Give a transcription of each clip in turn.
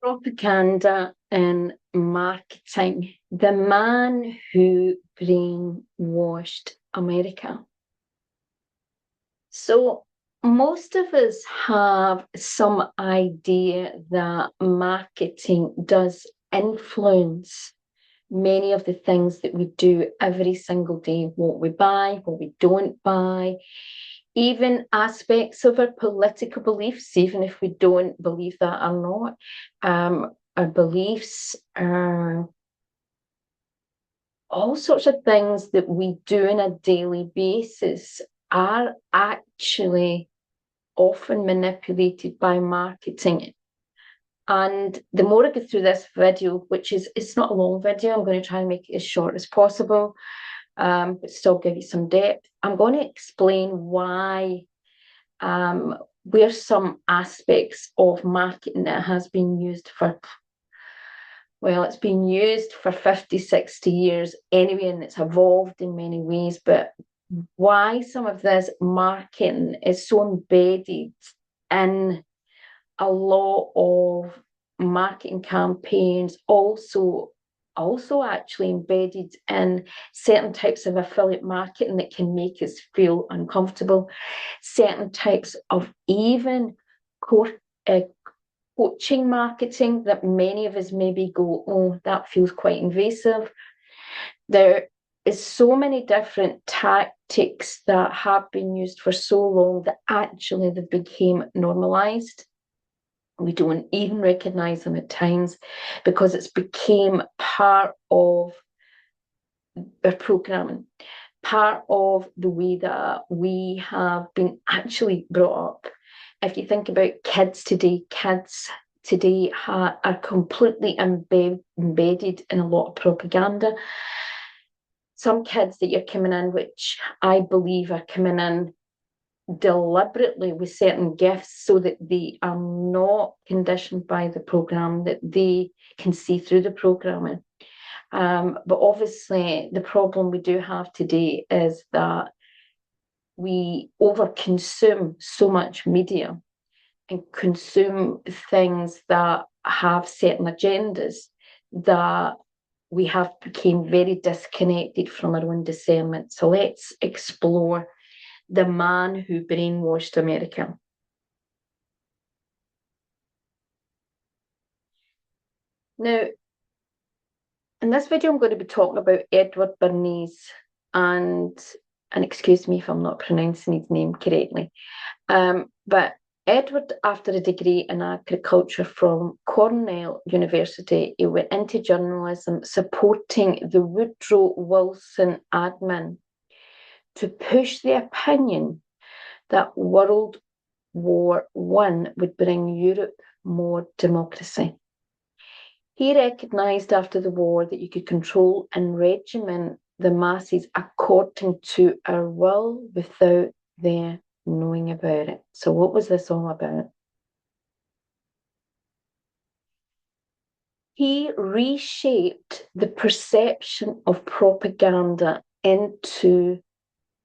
Propaganda and marketing. The man who brainwashed America. So, most of us have some idea that marketing does influence many of the things that we do every single day, what we buy, what we don't buy, even aspects of our political beliefs, even if we don't believe that or not. Our beliefs, all sorts of things that we do on a daily basis are actually often manipulated by marketing. And the more I go through this video, which is, it's not a long video, I'm going to try and make it as short as possible, but still give you some depth. I'm going to explain why, where some aspects of marketing that has been used for, well, it's been used for 50, 60 years anyway, and it's evolved in many ways, but why some of this marketing is so embedded in a lot of marketing campaigns, also actually embedded in certain types of affiliate marketing that can make us feel uncomfortable, certain types of even coaching marketing that many of us maybe go, oh, that feels quite invasive. There is so many different tactics that have been used for so long that actually they became normalized. We don't even recognize them at times because it's became part of our programming, part of the way that we have been actually brought up. If you think about kids today are completely embedded in a lot of propaganda. Some kids that you're coming in, which I believe are coming in deliberately with certain gifts so that they are not conditioned by the program, that they can see through the programming. But obviously, the problem we do have today is that we overconsume so much media and consume things that have certain agendas that we have become very disconnected from our own discernment. So let's explore the man who brainwashed America. Now, in this video, I'm going to be talking about Edward Bernays, and excuse me if I'm not pronouncing his name correctly. But Edward, after a degree in agriculture from Cornell University, he went into journalism, supporting the Woodrow Wilson admin to push the opinion that World War I would bring Europe more democracy. He recognised after the war that you could control and regiment the masses according to our will without their knowing about it. So what was this all about? He reshaped the perception of propaganda into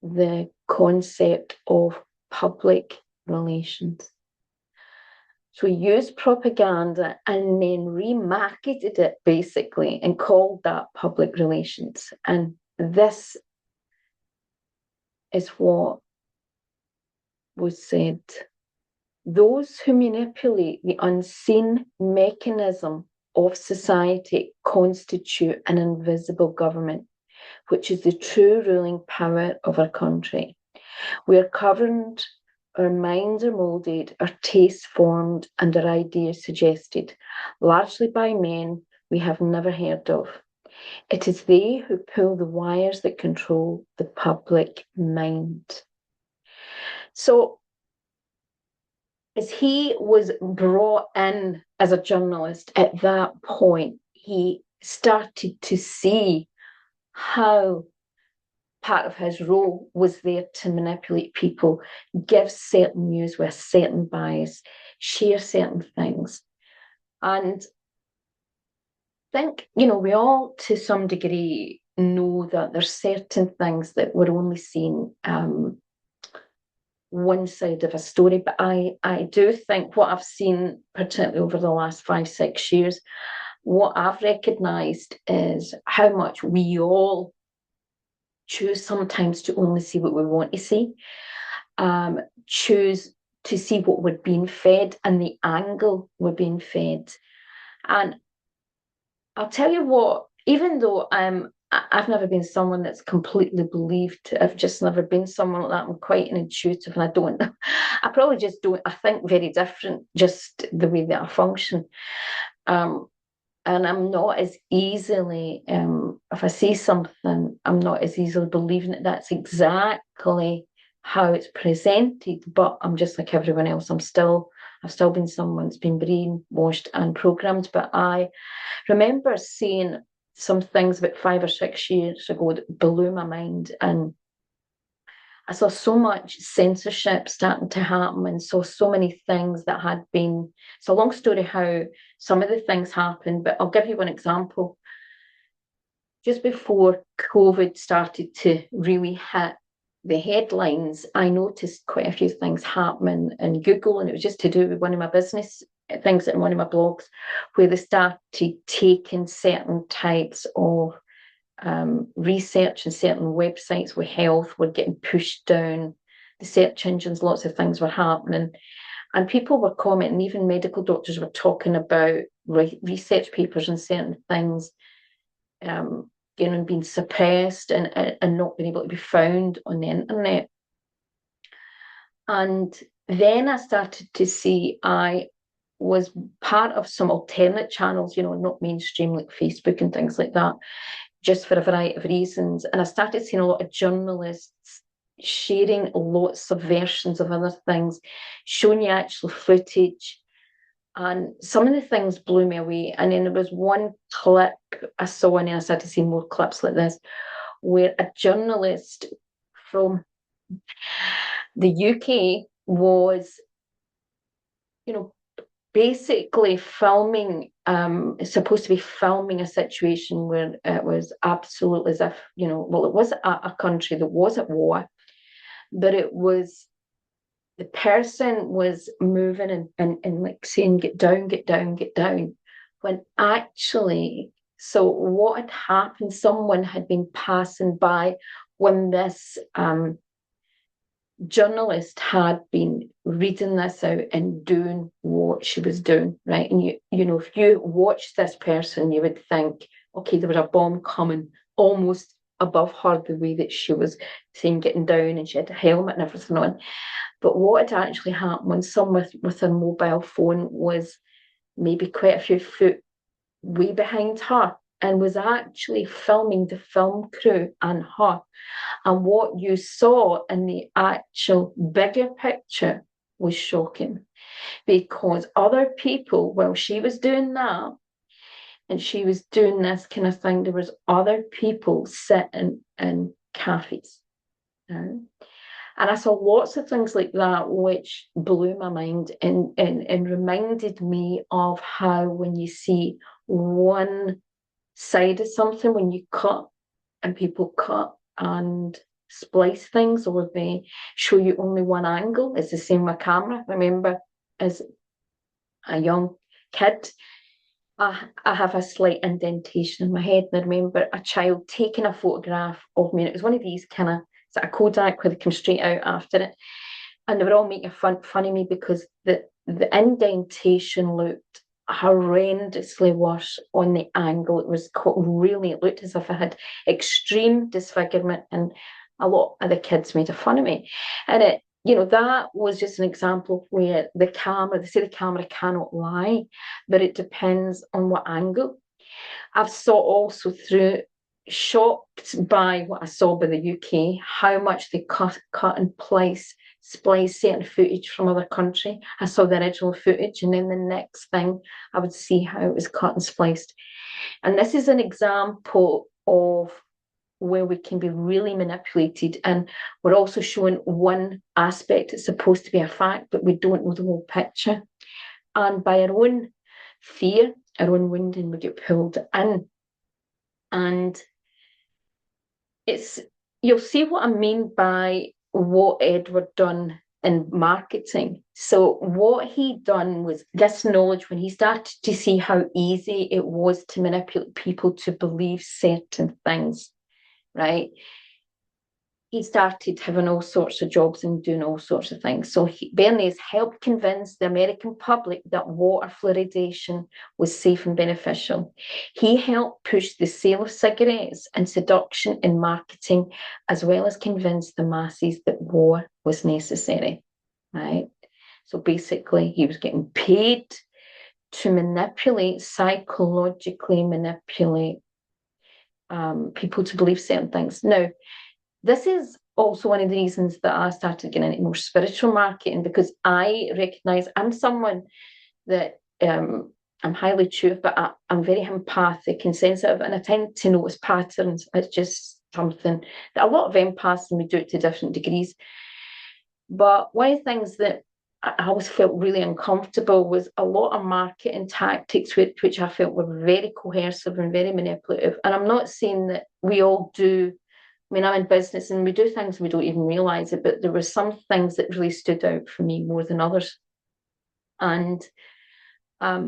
the concept of public relations. So he used propaganda and then remarketed it basically and called that public relations. And this is what was said. Those who manipulate the unseen mechanism of society constitute an invisible government, which is the true ruling power of our country. We are governed, our minds are moulded, our tastes formed, and our ideas suggested, largely by men we have never heard of. It is they who pull the wires that control the public mind. So, as he was brought in as a journalist at that point, he started to see how part of his role was there to manipulate people, give certain news with a certain bias, share certain things. And I think, we all to some degree know that there's certain things that we're only seeing one side of a story, but I do think what I've seen, particularly over the last 5-6 years, what I've recognised is how much we all choose sometimes to only see what we want to see, choose to see what we're being fed and the angle we're being fed. And I'll tell you what, even though I've never been someone that's completely believed, I've just never been someone like that. I'm quite an intuitive, and I probably just don't, I think very different, just the way that I function. And I'm not as easily, if I see something, I'm not as easily believing that that's exactly how it's presented, but I'm just like everyone else. I've still been someone that's been brainwashed and programmed. But I remember seeing some things about 5 or 6 years ago that blew my mind, and I saw so much censorship starting to happen, and saw so many things that had been. It's a long story how some of the things happened, but I'll give you one example. Just before COVID started to really hit the headlines, I noticed quite a few things happening in Google, and it was just to do with one of my business things in one of my blogs, where they started taking certain types of research and certain websites with health were getting pushed down the search engines. Lots of things were happening, and people were commenting. Even medical doctors were talking about research papers and certain things being suppressed and not being able to be found on the internet. And then I started to see I was part of some alternate channels, not mainstream like Facebook and things like that, just for a variety of reasons. And I started seeing a lot of journalists sharing lots of versions of other things, showing you actual footage. And some of the things blew me away. And then there was one clip I saw, and I started to see more clips like this, where a journalist from the UK was, basically filming, supposed to be filming a situation where it was absolutely as if, well, it was a country that was at war, but it was the person was moving and like saying, get down, get down, get down. When actually, so what had happened, someone had been passing by when this journalist had been reading this out and doing what she was doing, right? And if you watched this person, you would think, okay, there was a bomb coming almost above her, the way that she was saying getting down, and she had a helmet and everything on. But what had actually happened when someone with a mobile phone was maybe quite a few foot way behind her and was actually filming the film crew and her. And what you saw in the actual bigger picture was shocking, because other people, while she was doing that, and she was doing this kind of thing, there was other people sitting in cafes. And I saw lots of things like that, which blew my mind and reminded me of how when you see one side of something, when you cut and people cut and splice things, or they show you only one angle. It's the same with camera. I remember as a young kid, I have a slight indentation in my head, and I remember a child taking a photograph of me, and it was one of these kind of, it's like a Kodak where they come straight out after it, and they were all making fun of me because the indentation looked horrendously worse on the angle. It was really, it looked as if I had extreme disfigurement, and a lot of the kids made fun of me. And that was just an example of where they say the camera cannot lie, but it depends on what angle. I've saw also through, shocked by what I saw by the UK, how much they cut and splice certain footage from other country. I saw the original footage, and then the next thing I would see how it was cut and spliced. And this is an example of where we can be really manipulated, and we're also showing one aspect that's supposed to be a fact, but we don't know the whole picture. And by our own fear, our own wounding, we get pulled in. And you'll see what I mean by what Edward done in marketing. So what he done was this knowledge, when he started to see how easy it was to manipulate people to believe certain things, right? He started having all sorts of jobs and doing all sorts of things. So Bernays helped convince the American public that water fluoridation was safe and beneficial. He helped push the sale of cigarettes and seduction in marketing, as well as convince the masses that war was necessary, right? So basically, he was getting paid to manipulate, psychologically manipulate people to believe certain things. Now, this is also one of the reasons that I started getting into more spiritual marketing, because I recognize I'm someone that I'm highly intuitive, but I'm very empathic and sensitive, and I tend to notice patterns. It's just something that a lot of empaths, and we do it to different degrees. But one of the things that I always felt really uncomfortable was a lot of marketing tactics, which I felt were very coercive and very manipulative. And I'm not saying that we all do. I mean, I'm in business and we do things we don't even realize it, but there were some things that really stood out for me more than others. And a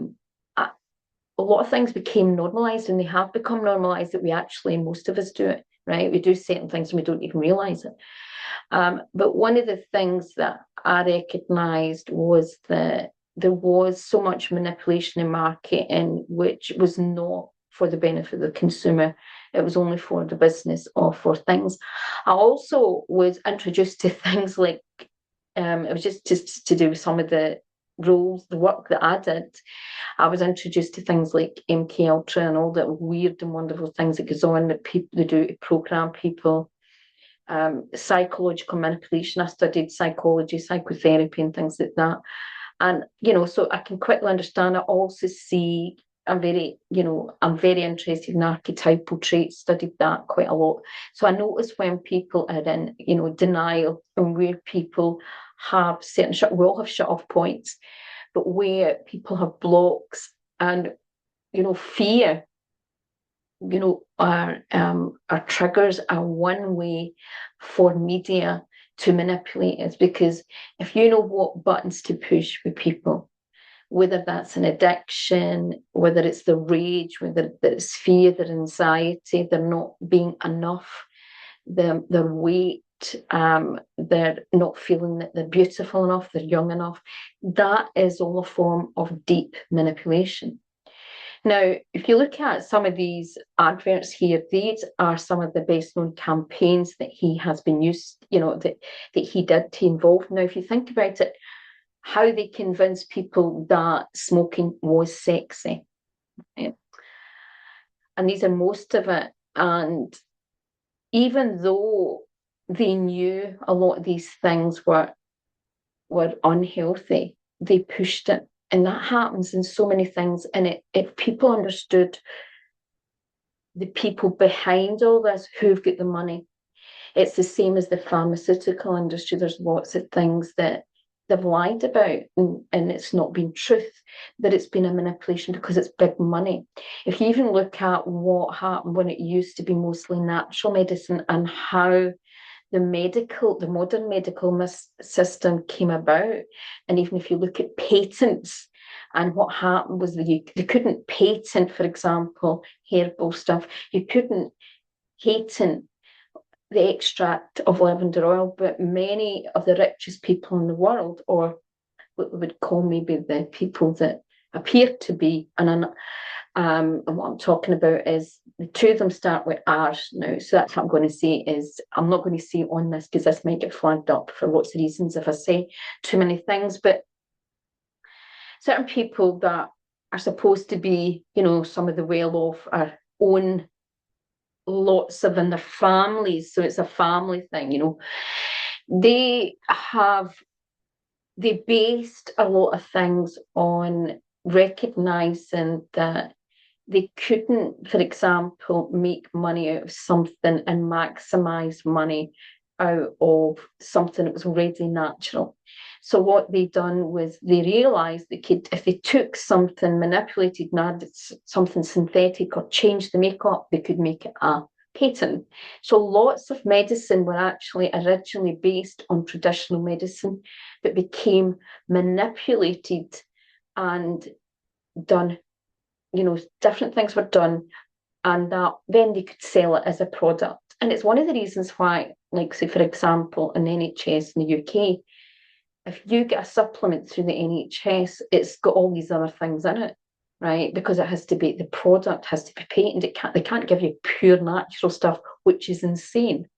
lot of things became normalized, and they have become normalized that we actually, most of us do it, right? We do certain things and we don't even realize it. But one of the things that I recognized was that there was so much manipulation in marketing, which was not for the benefit of the consumer. It was only for the business or for things. I also was introduced to things like, it was just to do with some of the roles, the work that I did. I was introduced to things like MK Ultra and all the weird and wonderful things that goes on that people they do to program people. Psychological manipulation. I studied psychology, psychotherapy, and things like that. And so I can quickly understand. I also see. I'm very interested in archetypal traits. Studied that quite a lot. So I notice when people are in, denial, and where people have certain we all have shut off points, but where people have blocks and fear. Our triggers are one way for media to manipulate us, because if you know what buttons to push with people, whether that's an addiction, whether it's the rage, whether it's fear, their anxiety, they're not being enough, their weight, they're not feeling that they're beautiful enough, they're young enough, that is all a form of deep manipulation. Now, if you look at some of these adverts here, these are some of the best known campaigns that he has been used, that he did to involve. Now, if you think about it, how they convinced people that smoking was sexy. Yeah. And these are most of it. And even though they knew a lot of these things were unhealthy, they pushed it. And that happens in so many things. And if people understood the people behind all this, who've got the money, it's the same as the pharmaceutical industry. There's lots of things that they've lied about, and it's not been truth, that it's been a manipulation because it's big money. If you even look at what happened when it used to be mostly natural medicine, and how the modern medical system came about. And even if you look at patents, and what happened was that they couldn't patent, for example, herbal stuff. You couldn't patent the extract of lavender oil, but many of the richest people in the world, or what we would call maybe the people that appear to be, and what I'm talking about is the two of them start with R now. So that's what I'm going to say is, I'm not going to say on this because this might get flagged up for lots of reasons if I say too many things, but certain people that are supposed to be, some of the well-off are own lots of in their families. So it's a family thing, They based a lot of things on recognizing that they couldn't, for example, make money out of something and maximize money out of something that was already natural. So what they done was they realized they could, if they took something manipulated and added something synthetic or changed the makeup, they could make it a patent. So lots of medicine were actually originally based on traditional medicine, but became manipulated and done, different things were done, and that then they could sell it as a product. And it's one of the reasons why, like, say, for example, in the NHS in the UK, if you get a supplement through the NHS, it's got all these other things in it, right? Because the product has to be patented. They can't give you pure natural stuff, which is insane.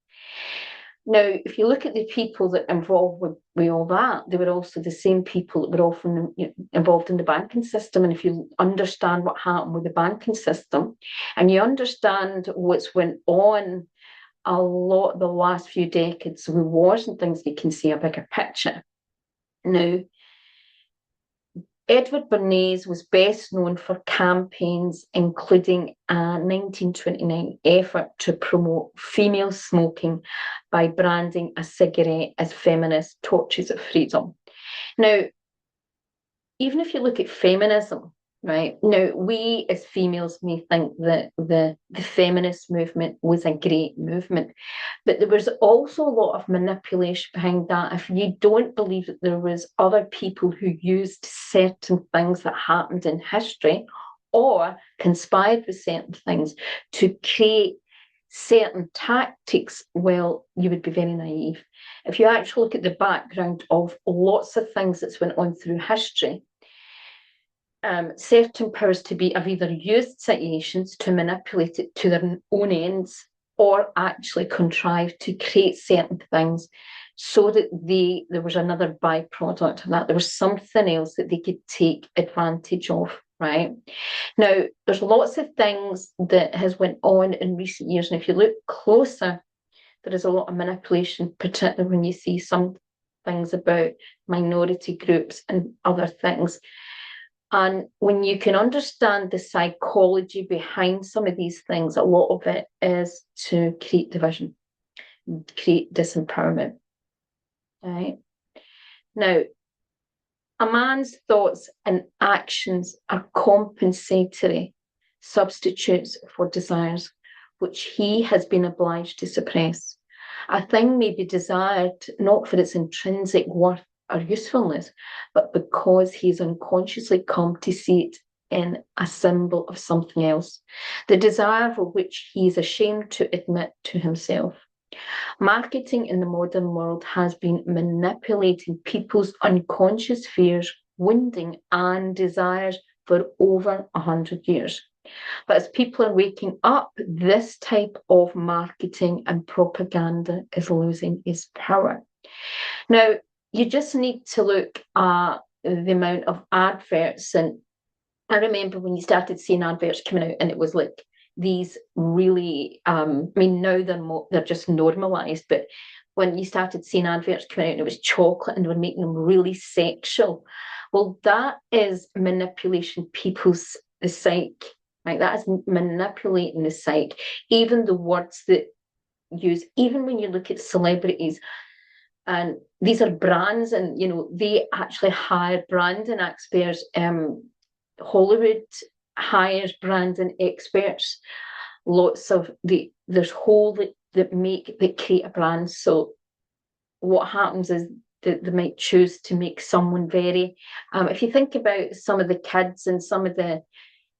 Now, if you look at the people that involved with all that, they were also the same people that were often involved in the banking system. And if you understand what happened with the banking system, and you understand what's went on a lot the last few decades with wars and things, you can see a bigger picture. Now, Edward Bernays was best known for campaigns including a 1929 effort to promote female smoking by branding a cigarette as feminist torches of freedom. Now, even if you look at feminism, right, now we as females may think that the feminist movement was a great movement, but there was also a lot of manipulation behind that. If you don't believe that there was other people who used certain things that happened in history or conspired with certain things to create certain tactics, well, you would be very naive. If you actually look at the background of lots of things that's went on through history, certain powers to be have either used situations to manipulate it to their own ends or actually contrived to create certain things so that there was another byproduct of that. There was something else that they could take advantage of, right? Now, there's lots of things that has went on in recent years, and if you look closer, there is a lot of manipulation, particularly when you see some things about minority groups and other things. And when you can understand the psychology behind some of these things, a lot of it is to create division, create disempowerment. Right? Now, a man's thoughts and actions are compensatory substitutes for desires, which he has been obliged to suppress. A thing may be desired not for its intrinsic worth or usefulness, but because he's unconsciously come to see it in a symbol of something else, the desire for which he is ashamed to admit to himself. Marketing in the modern world has been manipulating people's unconscious fears, wounding, and desires for over 100 years. But as people are waking up, this type of marketing and propaganda is losing its power. Now, you just need to look at the amount of adverts. And I remember when you started seeing adverts coming out and it was like these really, now they're just normalized, but when you started seeing adverts coming out and it was chocolate and they were making them really sexual, well, that is manipulation people's the psyche, right? That is manipulating the psyche. Even the words that use, even when you look at celebrities, and these are brands, and they actually hire branding experts. Hollywood hires branding experts. Lots of there's whole that create a brand. So what happens is that they might choose to make someone very. If you think about some of the kids and some of the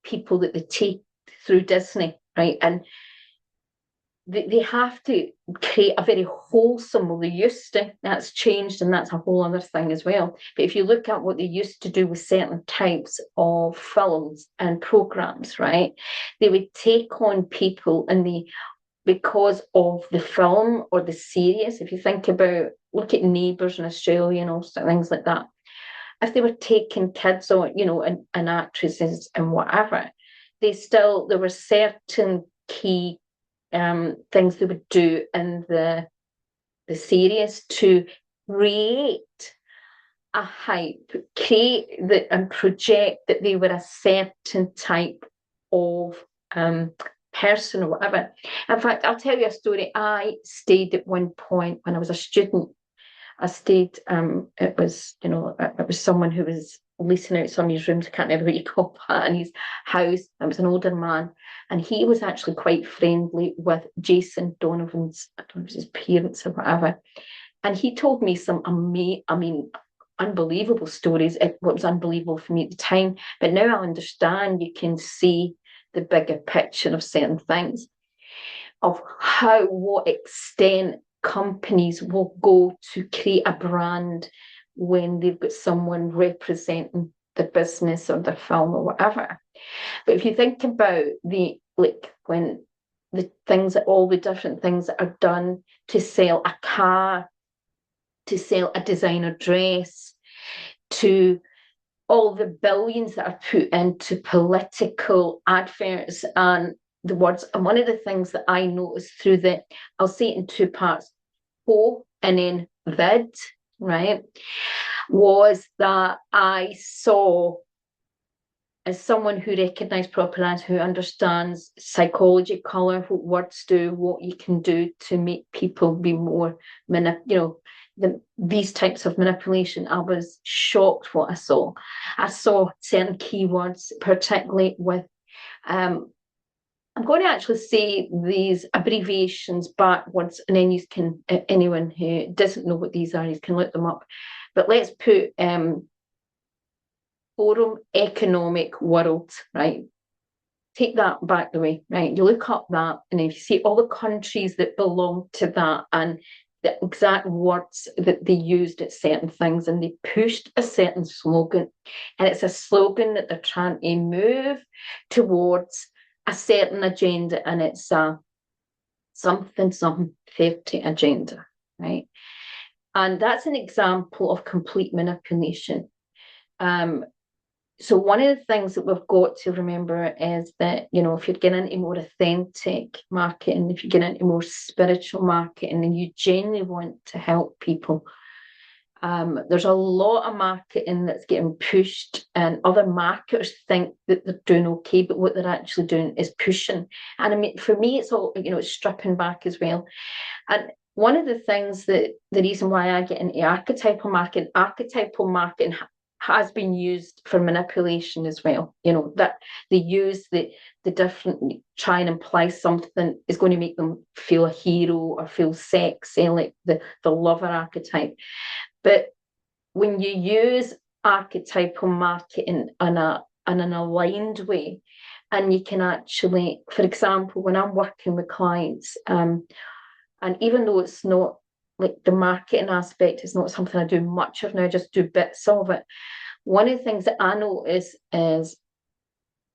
people that they take through Disney, right, and they have to create a very wholesome, well, they used to, that's changed, and that's a whole other thing as well. But if you look at what they used to do with certain types of films and programs, right, they would take on people and because of the film or the series, if you think about, look at Neighbours in Australia and all sorts of things like that, if they were taking kids on, and actresses and whatever, there were certain key things they would do in the series to create a hype, and project that they were a certain type of person or whatever. In fact, I'll tell you a story. I stayed at one point when I was a student. I stayed. It was someone who was leasing out some of his rooms, I can't remember what you call that, in his house. It was an older man, and he was actually quite friendly with Jason Donovan's, I don't know if it was his parents or whatever. And he told me some unbelievable stories. What was unbelievable for me at the time, but now I understand. You can see the bigger picture of certain things, of what extent companies will go to create a brand when they've got someone representing the business or the film or whatever. But if you think about when the things, all the different things that are done to sell a car, to sell a designer dress, to all the billions that are put into political adverts and the words. And one of the things that I noticed through I'll say it in two parts, ho and then vid, right, was that I saw, as someone who recognised proper ads, who understands psychology, colour, what words do, what you can do to make people be more, these types of manipulation. I was shocked what I saw. I saw certain keywords, particularly with, I'm going to actually say these abbreviations backwards, and then you can, anyone who doesn't know what these are, you can look them up. But let's put Forum Economic World, right? Take that back the way, right? You look up that, and if you see all the countries that belong to that and the exact words that they used at certain things, and they pushed a certain slogan, and it's a slogan that they're trying to move towards a certain agenda, and it's a something 30 agenda, right? And that's an example of complete manipulation. So one of the things that we've got to remember is that, if you're getting into more authentic marketing, if you're getting into more spiritual marketing, and you genuinely want to help people, there's a lot of marketing that's getting pushed, and other marketers think that they're doing okay, but what they're actually doing is pushing. And I mean, for me, it's all, it's stripping back as well. And one of the things that the reason why I get into archetypal marketing has been used for manipulation as well. That they use the different, try and imply something is going to make them feel a hero or feel sexy, like the lover archetype. But when you use archetypal marketing in an aligned way, and you can actually, for example, when I'm working with clients, and even though it's not, like, the marketing aspect is not something I do much of now, I just do bits of it. One of the things that I notice is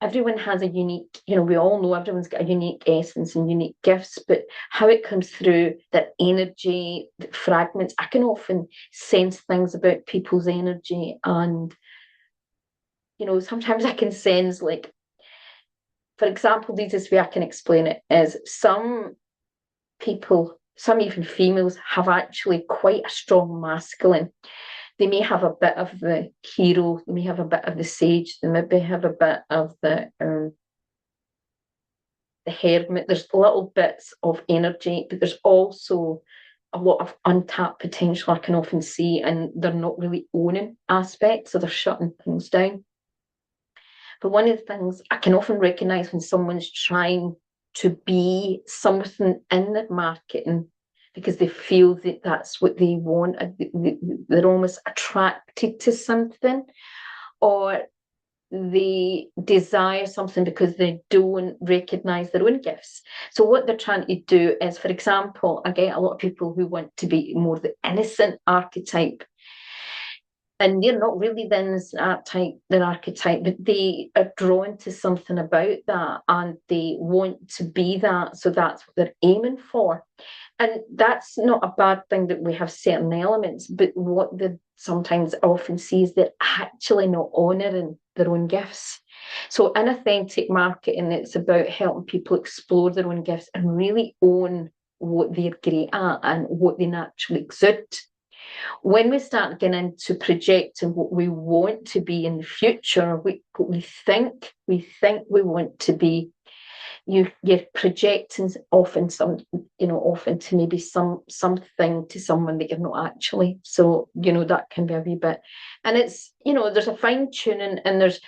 everyone has a unique, we all know everyone's got a unique essence and unique gifts, but how it comes through, that energy, the fragments, I can often sense things about people's energy. And, sometimes I can sense, like, for example, the easiest way I can explain it is some people, some even females, have actually quite a strong masculine. They may have a bit of the hero, they may have a bit of the sage, they maybe have a bit of the hermit. There's little bits of energy, but there's also a lot of untapped potential I can often see, and they're not really owning aspects, so they're shutting things down. But one of the things I can often recognize when someone's trying to be something in their marketing because they feel that that's what they want, they're almost attracted to something, or they desire something because they don't recognize their own gifts. So what they're trying to do is, for example, I get a lot of people who want to be more the innocent archetype, and they're not really the innocent archetype, but they are drawn to something about that, and they want to be that, so that's what they're aiming for. And that's not a bad thing that we have certain elements, but what they sometimes often see is they're actually not honouring their own gifts. So in authentic marketing, it's about helping people explore their own gifts and really own what they're great at and what they naturally exude. When we start getting into projecting what we want to be in the future, what we think we want to be, you're projecting often often to maybe something to someone that you're not actually. So, that can be a wee bit. And it's, there's a fine tuning, and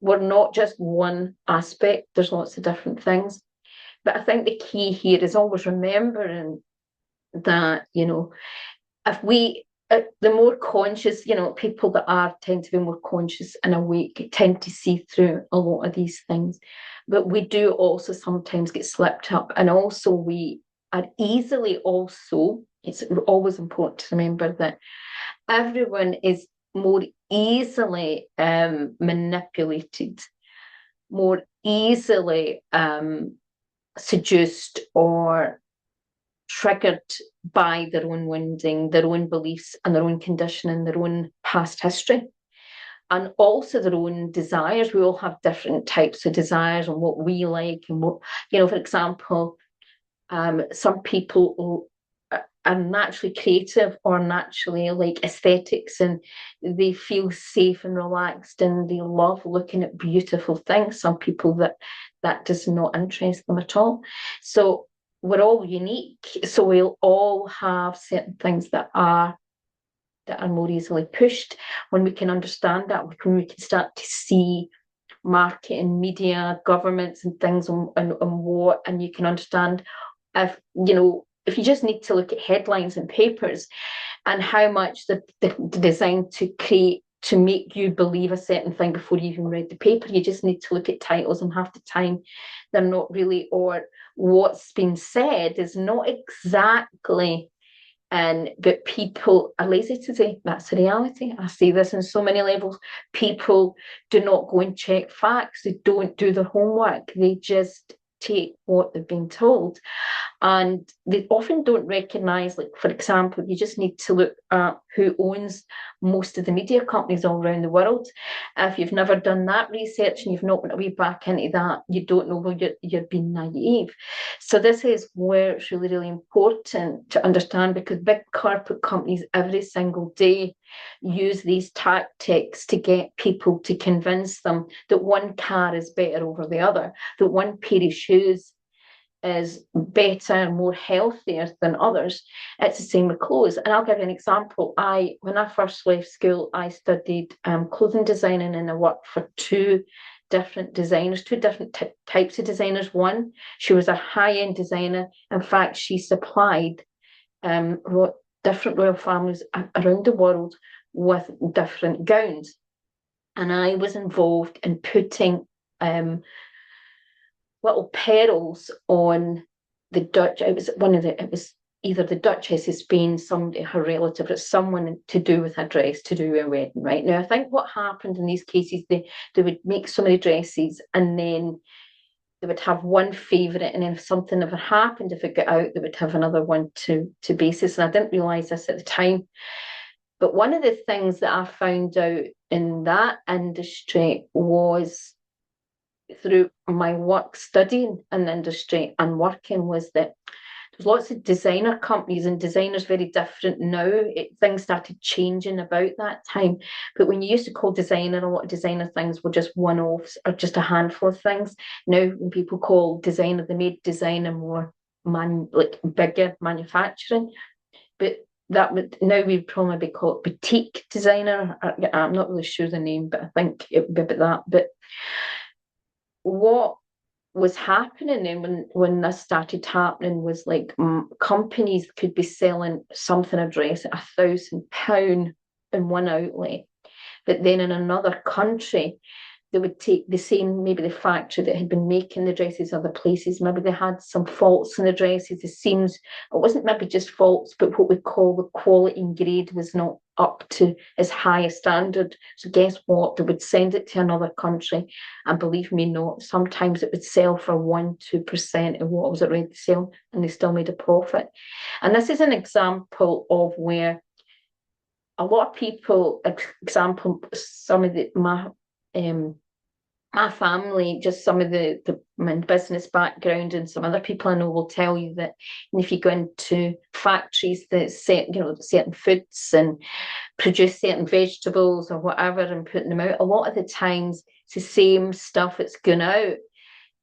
we're not just one aspect, there's lots of different things. But I think the key here is always remembering that, if the more conscious, people that tend to be more conscious and awake tend to see through a lot of these things. But we do also sometimes get slipped up, and also we are easily it's always important to remember that everyone is more easily manipulated, more easily seduced or triggered by their own wounding, their own beliefs and their own conditioning, their own past history, and also their own desires. We all have different types of desires and what we like, and what, for example, some people are naturally creative or naturally like aesthetics, and they feel safe and relaxed and they love looking at beautiful things. Some people that does not interest them at all. So we're all unique. So we'll all have certain things that are more easily pushed. When we can understand that, when we can start to see marketing, media, governments and things and you can understand if you just need to look at headlines and papers and how much they're designed to create to make you believe a certain thing before you even read the paper. You just need to look at titles, and half the time they're not really, or what's been said is not exactly. But people are lazy today. That's the reality. I see this in so many levels. People do not go and check facts. They don't do their homework. They just take what they've been told. And they often don't recognise, like, for example, you just need to look at who owns most of the media companies all around the world. If you've never done that research and you've not went way back into that, you don't know, well, you're being naive. So this is where it's really, really important to understand, because big corporate companies every single day use these tactics to get people to convince them that one car is better over the other, that one pair of shoes is better and more healthier than others. It's the same with clothes. And I'll give you an example. When I first left school, I studied clothing designing, and I worked for two different designers, two different types of designers. One, she was a high-end designer. In fact, she supplied different royal families around the world with different gowns. And I was involved in putting little pearls on the Dutch. It was either the Duchess of Spain, somebody, her relative, or someone to do with a dress, to do a wedding, right? Now, I think what happened in these cases, they would make so many dresses, and then they would have one favourite, and then if something ever happened, if it got out, they would have another one to basis. And I didn't realise this at the time. But one of the things that I found out in that industry was, through my work studying in the industry and working, was that there's lots of designer companies, and designers very different now. Things started changing about that time. But when you used to call designer, a lot of designer things were just one-offs or just a handful of things. Now, when people call designer, they made designer more like bigger manufacturing. But that would now we'd probably be called boutique designer. I'm not really sure the name, but I think it would be about that. But what was happening then when this started happening was like companies could be selling something, a dress, at £1,000 in one outlet, but then in another country they would take the same, maybe the factory that had been making the dresses, other places, maybe they had some faults in the dresses, the seams, it wasn't maybe just faults, but what we call the quality and grade was not up to as high a standard. So guess what? They would send it to another country, and believe me not, sometimes it would sell for 1-2% of what was it ready to sell, and they still made a profit. And this is an example of where a lot of people, example, some of my family, just some of my business background, and some other people I know will tell you that if you go into factories that certain foods and produce certain vegetables or whatever and putting them out, a lot of the times it's the same stuff that's going out,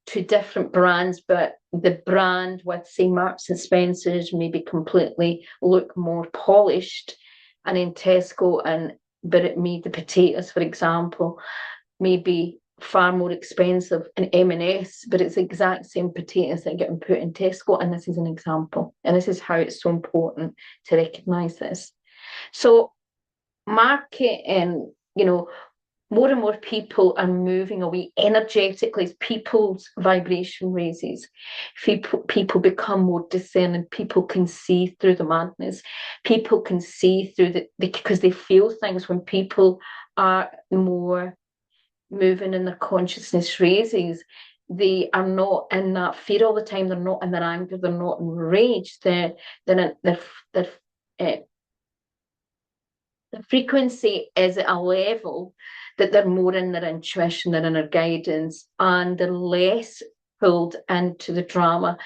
to different brands, but the brand with, say, Marks and Spencer's maybe completely look more polished, and in Tesco, but it made the potatoes, for example, maybe far more expensive in M&S, but it's the exact same potatoes that are getting put in Tesco, and this is an example. And this is how it's so important to recognise this. So marketing, more and more people are moving away energetically as people's vibration raises. People become more discerning. People can see through the madness. People can see through because they feel things. When people are more moving in their consciousness raises, they are not in that fear all the time. They're not in their anger. They're not in rage. The frequency is at a level that they're more in their intuition, their inner guidance, and they're less pulled into the drama,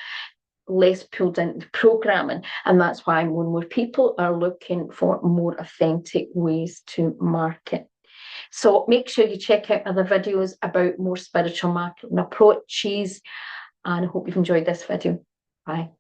less pulled into programming. And that's why more and more people are looking for more authentic ways to market. So make sure you check out other videos about more spiritual marketing approaches, and I hope you've enjoyed this video. Bye.